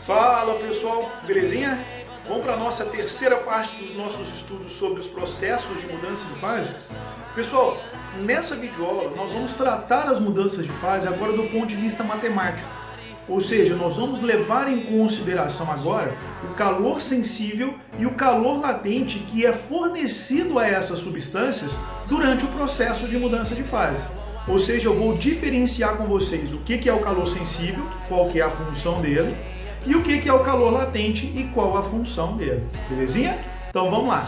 Fala pessoal, belezinha? Vamos para a nossa terceira parte dos nossos estudos sobre os processos de mudança de fase? Pessoal, nessa videoaula nós vamos tratar as mudanças de fase agora do ponto de vista matemático. Ou seja, nós vamos levar em consideração agora o calor sensível e o calor latente que é fornecido a essas substâncias durante o processo de mudança de fase. Ou seja, eu vou diferenciar com vocês o que é o calor sensível, qual que é a função dele, e o que é o calor latente e qual a função dele. Belezinha? Então vamos lá.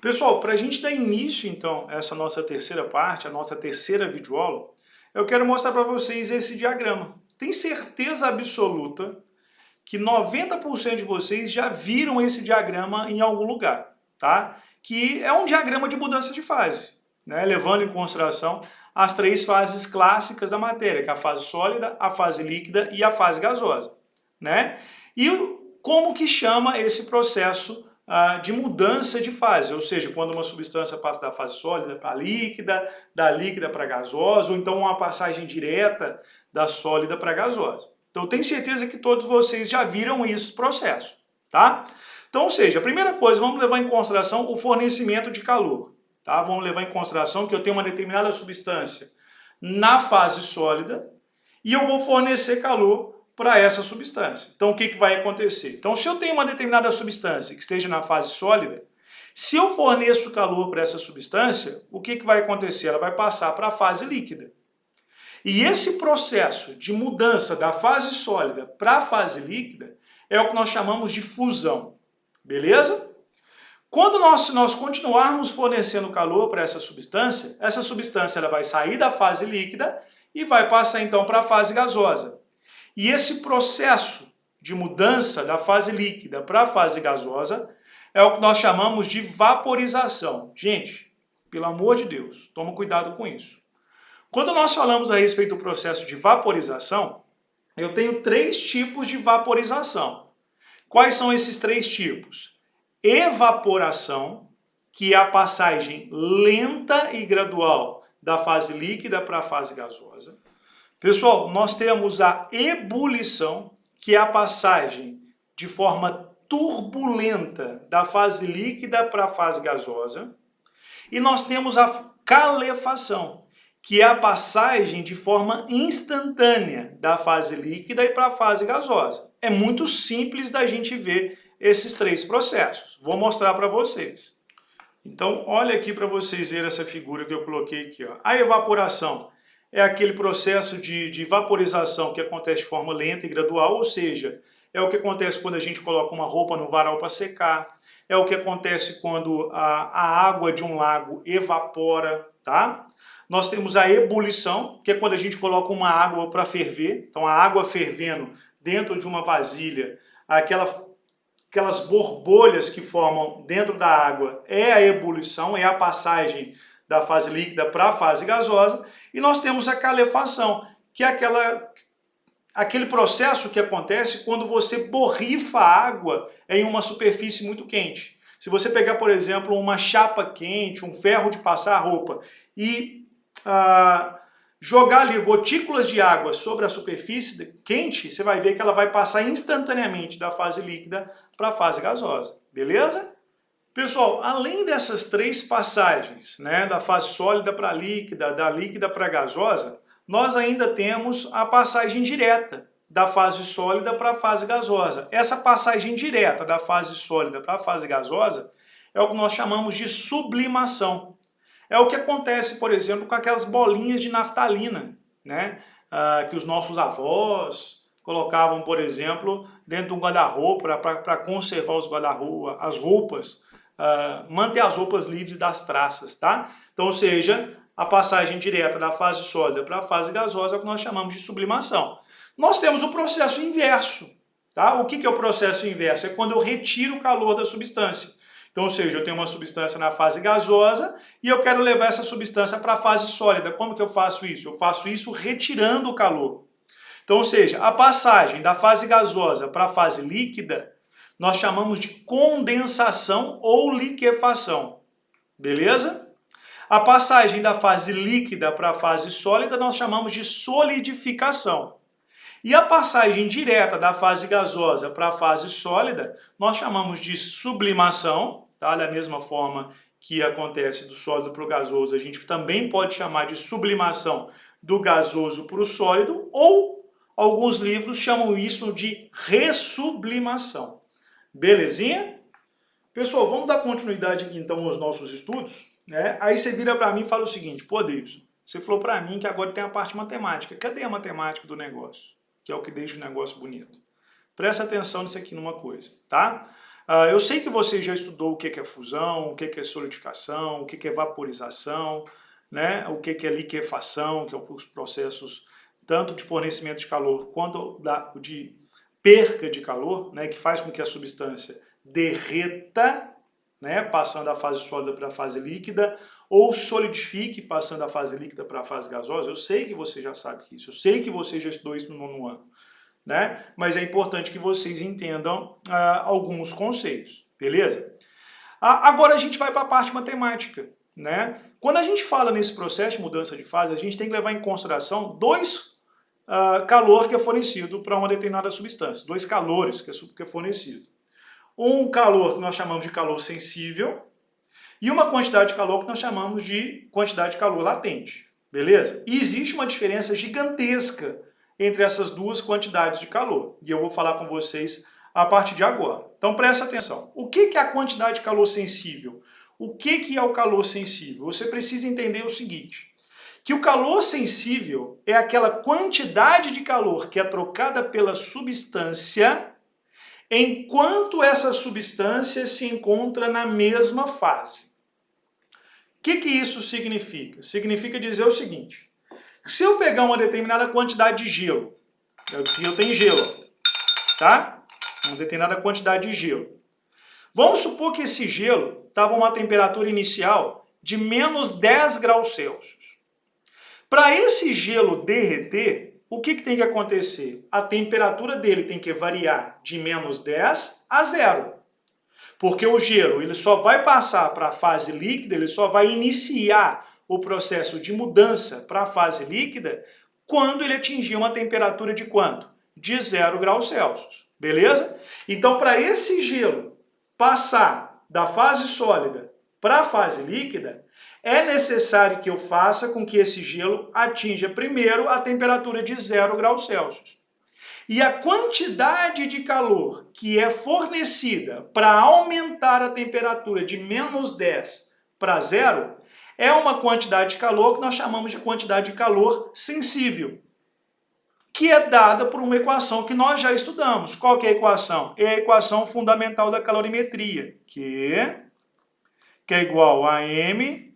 Pessoal, para a gente dar início então a essa nossa terceira parte, a nossa terceira videoaula, eu quero mostrar para vocês esse diagrama. Tenho certeza absoluta que 90% de vocês já viram esse diagrama em algum lugar, tá? Que é um diagrama de mudança de fase, né? Levando em consideração as três fases clássicas da matéria, que é a fase sólida, a fase líquida e a fase gasosa, né? E como que chama esse processo de mudança de fase, ou seja, quando uma substância passa da fase sólida para a líquida, da líquida para a gasosa, ou então uma passagem direta da sólida para a gasosa. Então, eu tenho certeza que todos vocês já viram esse processo, tá? Então, ou seja, a primeira coisa, vamos levar em consideração o fornecimento de calor, tá? Vamos levar em consideração que eu tenho uma determinada substância na fase sólida e eu vou fornecer calor para essa substância. Então, o que vai acontecer? Então, se eu tenho uma determinada substância que esteja na fase sólida, se eu forneço calor para essa substância, o que vai acontecer? Ela vai passar para a fase líquida. E esse processo de mudança da fase sólida para a fase líquida é o que nós chamamos de fusão. Beleza? Quando nós continuarmos fornecendo calor para essa substância ela vai sair da fase líquida e vai passar então para a fase gasosa. E esse processo de mudança da fase líquida para a fase gasosa é o que nós chamamos de vaporização. Gente, pelo amor de Deus, toma cuidado com isso. Quando nós falamos a respeito do processo de vaporização, eu tenho três tipos de vaporização. Quais são esses três tipos? Evaporação, que é a passagem lenta e gradual da fase líquida para a fase gasosa. Pessoal, nós temos a ebulição, que é a passagem de forma turbulenta da fase líquida para a fase gasosa. E nós temos a calefação, que é a passagem de forma instantânea da fase líquida e para a fase gasosa. É muito simples da gente ver esses três processos. Vou mostrar para vocês. Então, olha aqui para vocês verem essa figura que eu coloquei aqui, ó. A evaporação é aquele processo de vaporização que acontece de forma lenta e gradual, ou seja, é o que acontece quando a gente coloca uma roupa no varal para secar, é o que acontece quando a água de um lago evapora, tá? Nós temos a ebulição, que é quando a gente coloca uma água para ferver. Então, a água fervendo dentro de uma vasilha, aquelas borbolhas que formam dentro da água é a ebulição, é a passagem da fase líquida para a fase gasosa. E nós temos a calefação, que é aquele processo que acontece quando você borrifa a água em uma superfície muito quente. Se você pegar, por exemplo, uma chapa quente, um ferro de passar roupa e jogar ali gotículas de água sobre a superfície quente, você vai ver que ela vai passar instantaneamente da fase líquida para a fase gasosa. Beleza? Pessoal, além dessas três passagens, né, da fase sólida para a líquida, da líquida para a gasosa, nós ainda temos a passagem direta da fase sólida para a fase gasosa. Essa passagem direta da fase sólida para a fase gasosa é o que nós chamamos de sublimação. É o que acontece, por exemplo, com aquelas bolinhas de naftalina, né? Que os nossos avós colocavam, por exemplo, dentro de um guarda-roupa para conservar as roupas, manter as roupas livres das traças, tá? Então, ou seja, a passagem direta da fase sólida para a fase gasosa é o que nós chamamos de sublimação. Nós temos o processo inverso, tá? O que é o processo inverso? É quando eu retiro o calor da substância. Então, ou seja, eu tenho uma substância na fase gasosa e eu quero levar essa substância para a fase sólida. Como que eu faço isso? Eu faço isso retirando o calor. Então, ou seja, a passagem da fase gasosa para a fase líquida, nós chamamos de condensação ou liquefação. Beleza? A passagem da fase líquida para a fase sólida nós chamamos de solidificação. E a passagem direta da fase gasosa para a fase sólida nós chamamos de sublimação, tá? Da mesma forma que acontece do sólido para o gasoso, a gente também pode chamar de sublimação do gasoso para o sólido, ou alguns livros chamam isso de ressublimação. Belezinha? Pessoal, vamos dar continuidade aqui então aos nossos estudos, né? Aí você vira para mim e fala o seguinte: pô, Davidson, você falou para mim que agora tem a parte matemática. Cadê a matemática do negócio? Que é o que deixa o negócio bonito. Presta atenção nisso aqui numa coisa, tá? Eu sei que você já estudou o que é fusão, o que é solidificação, o que é vaporização, né? O que é liquefação, que é os processos tanto de fornecimento de calor quanto de perca de calor, né? Que faz com que a substância derreta, né? Passando da fase sólida para a fase líquida, ou solidifique, passando da fase líquida para a fase gasosa. Eu sei que você já sabe isso, eu sei que você já estudou isso no 9º ano. Né? Mas é importante que vocês entendam alguns conceitos, beleza? Agora a gente vai para a parte matemática, né? Quando a gente fala nesse processo de mudança de fase, a gente tem que levar em consideração dois calor que é fornecido para uma determinada substância, dois calores que é fornecido. Um calor que nós chamamos de calor sensível e uma quantidade de calor que nós chamamos de quantidade de calor latente, beleza? E existe uma diferença gigantesca entre essas duas quantidades de calor. E eu vou falar com vocês a partir de agora. Então presta atenção. O que é a quantidade de calor sensível? O que é o calor sensível? Você precisa entender o seguinte, que o calor sensível é aquela quantidade de calor que é trocada pela substância enquanto essa substância se encontra na mesma fase. O que isso significa? Significa dizer o seguinte: se eu pegar uma determinada quantidade de gelo, aqui eu tenho gelo, tá? Uma determinada quantidade de gelo. Vamos supor que esse gelo estava a uma temperatura inicial de menos 10 graus Celsius. Para esse gelo derreter, o que tem que acontecer? A temperatura dele tem que variar de menos 10 a 0. Porque o gelo ele só vai passar para a fase líquida, ele só vai iniciar o processo de mudança para a fase líquida quando ele atingir uma temperatura de quanto? De 0 graus Celsius, beleza? Então, para esse gelo passar da fase sólida para a fase líquida, é necessário que eu faça com que esse gelo atinja primeiro a temperatura de 0 graus Celsius. E a quantidade de calor que é fornecida para aumentar a temperatura de menos 10 para 0 é uma quantidade de calor que nós chamamos de quantidade de calor sensível, que é dada por uma equação que nós já estudamos. Qual que é a equação? É a equação fundamental da calorimetria, que é igual a M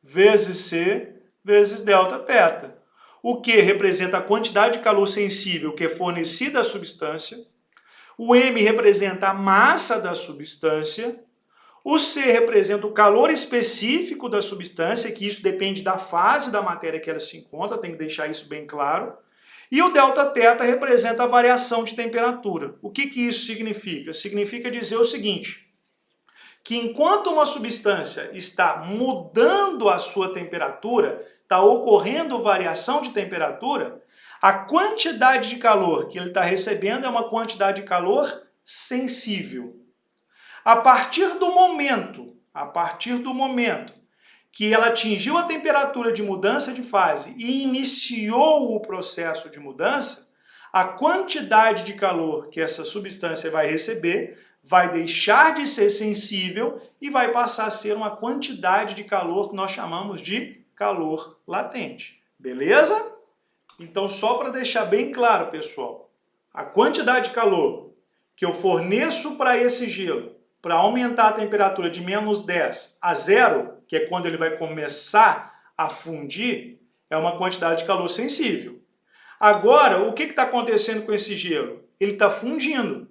vezes C vezes delta θ. O que representa a quantidade de calor sensível que é fornecida à substância, o M representa a massa da substância, o C representa o calor específico da substância, que isso depende da fase da matéria que ela se encontra, tem que deixar isso bem claro. E o delta θ representa a variação de temperatura. O que isso significa? Significa dizer o seguinte, que enquanto uma substância está mudando a sua temperatura, está ocorrendo variação de temperatura, a quantidade de calor que ele está recebendo é uma quantidade de calor sensível. A partir do momento que ela atingiu a temperatura de mudança de fase e iniciou o processo de mudança, a quantidade de calor que essa substância vai receber vai deixar de ser sensível e vai passar a ser uma quantidade de calor que nós chamamos de calor latente. Beleza? Então, só para deixar bem claro, pessoal, a quantidade de calor que eu forneço para esse gelo para aumentar a temperatura de menos 10 a 0, que é quando ele vai começar a fundir, é uma quantidade de calor sensível. Agora, o que está acontecendo com esse gelo? Ele está fundindo,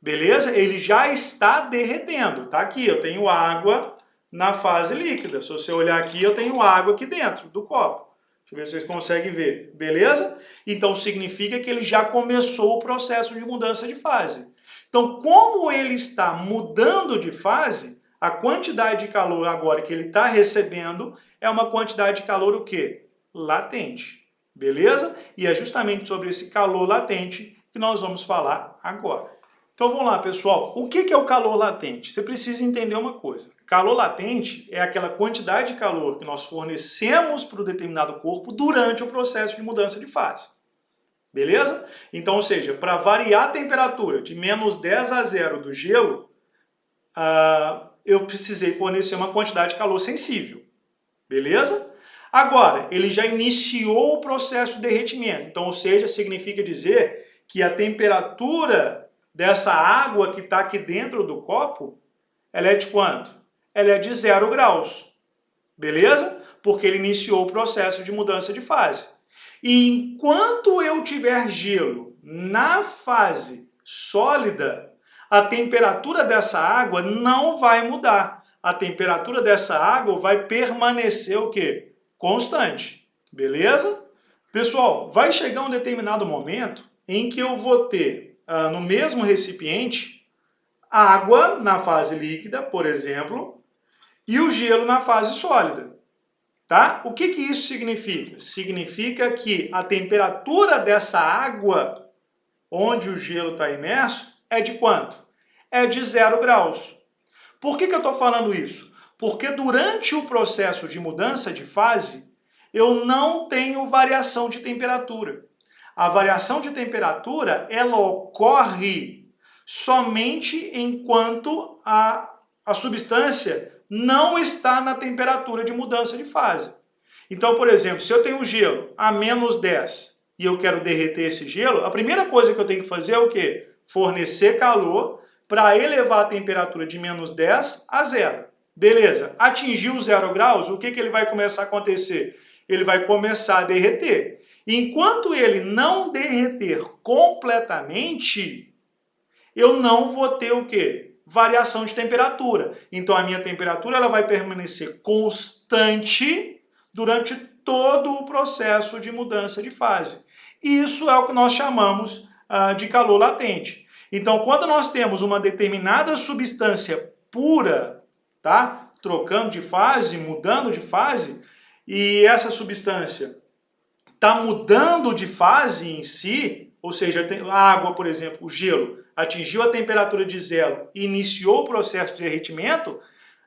beleza? Ele já está derretendo. Tá aqui, eu tenho água na fase líquida. Se você olhar aqui, eu tenho água aqui dentro do copo. Deixa eu ver se vocês conseguem ver, beleza? Então significa que ele já começou o processo de mudança de fase. Então, como ele está mudando de fase, A quantidade de calor agora que ele está recebendo é uma quantidade de calor o quê? Latente. Beleza? E é justamente sobre esse calor latente que nós vamos falar agora. Então vamos lá, pessoal. O que é o calor latente? Você precisa entender uma coisa. Calor latente é aquela quantidade de calor que nós fornecemos para o determinado corpo durante o processo de mudança de fase. Beleza? Então, ou seja, para variar a temperatura de menos 10 a 0 do gelo, eu precisei fornecer uma quantidade de calor sensível. Beleza? Agora, ele já iniciou o processo de derretimento. Então, ou seja, significa dizer que a temperatura dessa água que está aqui dentro do copo, ela é de quanto? Ela é de 0 graus. Beleza? Porque ele iniciou o processo de mudança de fase. E enquanto eu tiver gelo na fase sólida, a temperatura dessa água não vai mudar. A temperatura dessa água vai permanecer o quê? Constante. Beleza? Pessoal, vai chegar um determinado momento em que eu vou ter no mesmo recipiente água na fase líquida, por exemplo, e o gelo na fase sólida. Tá? O que isso significa? Significa que a temperatura dessa água, onde o gelo está imerso, é de quanto? É de 0 graus. Por que eu estou falando isso? Porque durante o processo de mudança de fase, eu não tenho variação de temperatura. A variação de temperatura, ela ocorre somente enquanto a substância não está na temperatura de mudança de fase. Então, por exemplo, se eu tenho gelo a menos 10 e eu quero derreter esse gelo, a primeira coisa que eu tenho que fazer é o quê? Fornecer calor para elevar a temperatura de menos 10 a 0. Beleza, atingiu 0 graus, o que ele vai começar a acontecer? Ele vai começar a derreter. Enquanto ele não derreter completamente, eu não vou ter o quê? Variação de temperatura. Então a minha temperatura ela vai permanecer constante durante todo o processo de mudança de fase. Isso é o que nós chamamos de calor latente. Então quando nós temos uma determinada substância pura, tá? Trocando de fase, mudando de fase, e essa substância está mudando de fase em si, ou seja, a água, por exemplo, o gelo, atingiu a temperatura de 0 e iniciou o processo de derretimento,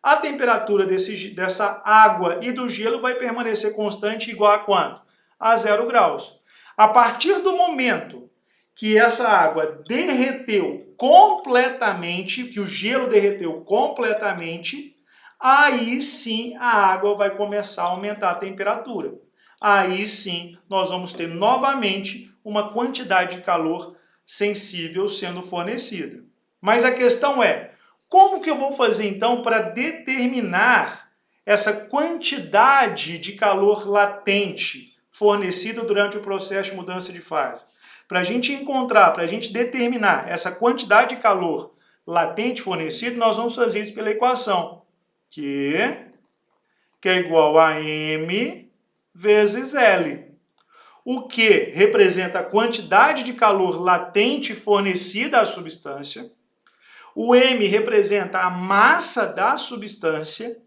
a temperatura dessa água e do gelo vai permanecer constante igual a quanto? A 0 graus. A partir do momento que essa água derreteu completamente, que o gelo derreteu completamente, aí sim a água vai começar a aumentar a temperatura. Aí sim nós vamos ter novamente uma quantidade de calor sensível sendo fornecida. Mas a questão é, como que eu vou fazer então para determinar essa quantidade de calor latente fornecida durante o processo de mudança de fase? Para a gente encontrar, para a gente determinar essa quantidade de calor latente fornecido, nós vamos fazer isso pela equação, que é igual a M vezes L. O Q representa a quantidade de calor latente fornecida à substância, o M representa a massa da substância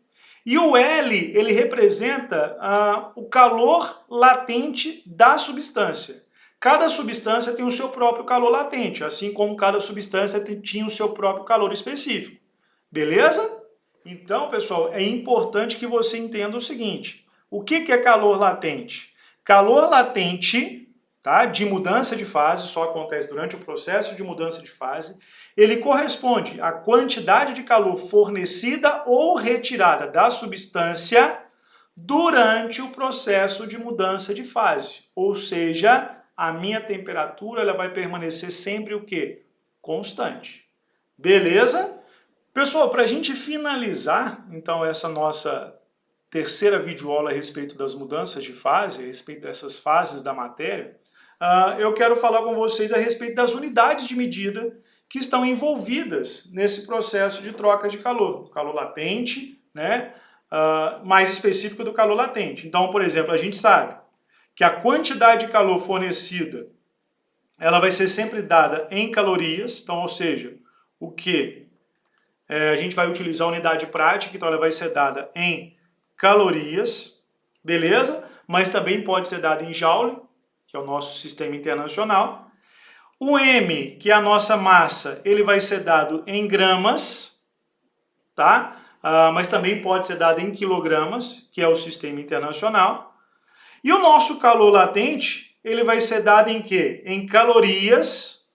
e o L ele representa o calor latente da substância. Cada substância tem o seu próprio calor latente, assim como cada substância tinha o seu próprio calor específico. Beleza? Então, pessoal, é importante que você entenda o seguinte. O que é calor latente? Calor latente, tá, de mudança de fase, só acontece durante o processo de mudança de fase, ele corresponde à quantidade de calor fornecida ou retirada da substância durante o processo de mudança de fase. Ou seja, a minha temperatura ela vai permanecer sempre o quê? Constante. Beleza? Pessoal, para a gente finalizar, então, essa nossa terceira videoaula a respeito das mudanças de fase, a respeito dessas fases da matéria, eu quero falar com vocês a respeito das unidades de medida que estão envolvidas nesse processo de troca de calor. O calor latente, né, mais específico do calor latente. Então, por exemplo, a gente sabe que a quantidade de calor fornecida ela vai ser sempre dada em calorias, então, ou seja, o Q a gente vai utilizar a unidade prática, então ela vai ser dada em calorias, beleza? Mas também pode ser dada em joule, que é o nosso sistema internacional. O M, que é a nossa massa, ele vai ser dado em gramas, tá? Mas também pode ser dado em quilogramas, que é o sistema internacional. E o nosso calor latente, ele vai ser dado em quê? Em calorias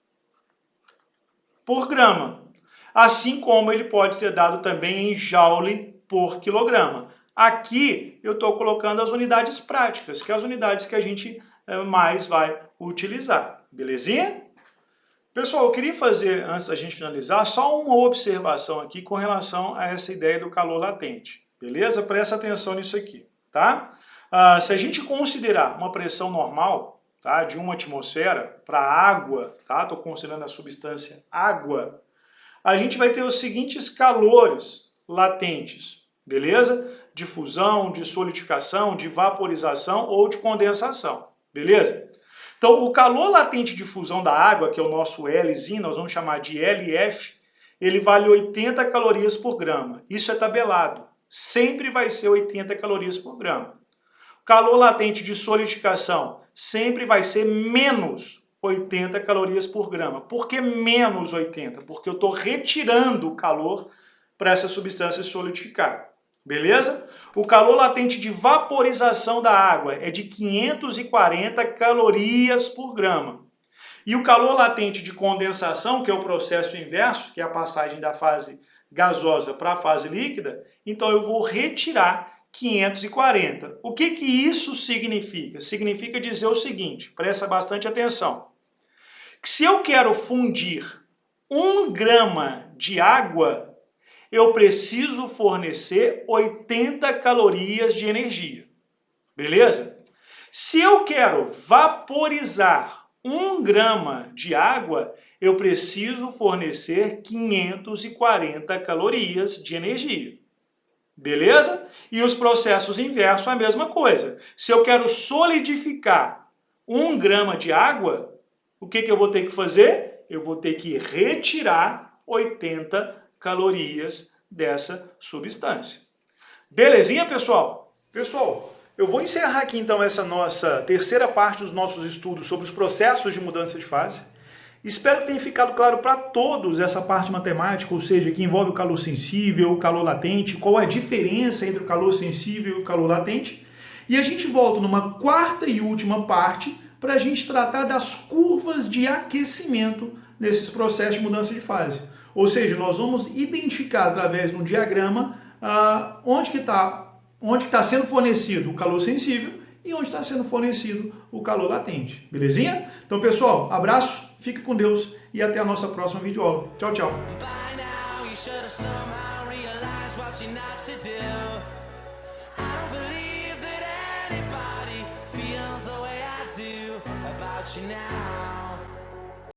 por grama. Assim como ele pode ser dado também em joule por quilograma. Aqui eu estou colocando as unidades práticas, que é as unidades que a gente mais vai utilizar. Belezinha? Pessoal, eu queria fazer, antes da gente finalizar, só uma observação aqui com relação a essa ideia do calor latente. Beleza? Presta atenção nisso aqui, tá? Se a gente considerar uma pressão normal, tá, de 1 atmosfera para água, tá? Estou considerando a substância água, a gente vai ter os seguintes calores latentes, beleza? De fusão, de solidificação, de vaporização ou de condensação, beleza? Então, o calor latente de fusão da água, que é o nosso Lzinho, nós vamos chamar de LF, ele vale 80 calorias por grama. Isso é tabelado. Sempre vai ser 80 calorias por grama. O calor latente de solidificação sempre vai ser menos 80 calorias por grama. Por que menos 80? Porque eu estou retirando o calor para essa substância solidificar. Beleza? O calor latente de vaporização da água é de 540 calorias por grama. E o calor latente de condensação, que é o processo inverso, que é a passagem da fase gasosa para a fase líquida, então eu vou retirar 540. O que isso significa? Significa dizer o seguinte, presta bastante atenção. Que se eu quero fundir 1 grama de água, eu preciso fornecer 80 calorias de energia. Beleza? Se eu quero vaporizar 1 grama de água, eu preciso fornecer 540 calorias de energia. Beleza? E os processos inversos é a mesma coisa. Se eu quero solidificar 1 grama de água, o que eu vou ter que fazer? Eu vou ter que retirar 80 calorias dessa substância. Belezinha, pessoal? Pessoal, eu vou encerrar aqui então essa nossa terceira parte dos nossos estudos sobre os processos de mudança de fase. Espero que tenha ficado claro para todos essa parte matemática, ou seja, que envolve o calor sensível, o calor latente, qual é a diferença entre o calor sensível e o calor latente. E a gente volta numa quarta e última parte para a gente tratar das curvas de aquecimento nesses processos de mudança de fase. Ou seja, nós vamos identificar através de um diagrama onde que está sendo fornecido o calor sensível e onde está sendo fornecido o calor latente. Belezinha? Então, pessoal, abraço, fique com Deus e até a nossa próxima videoaula. Tchau, tchau. Now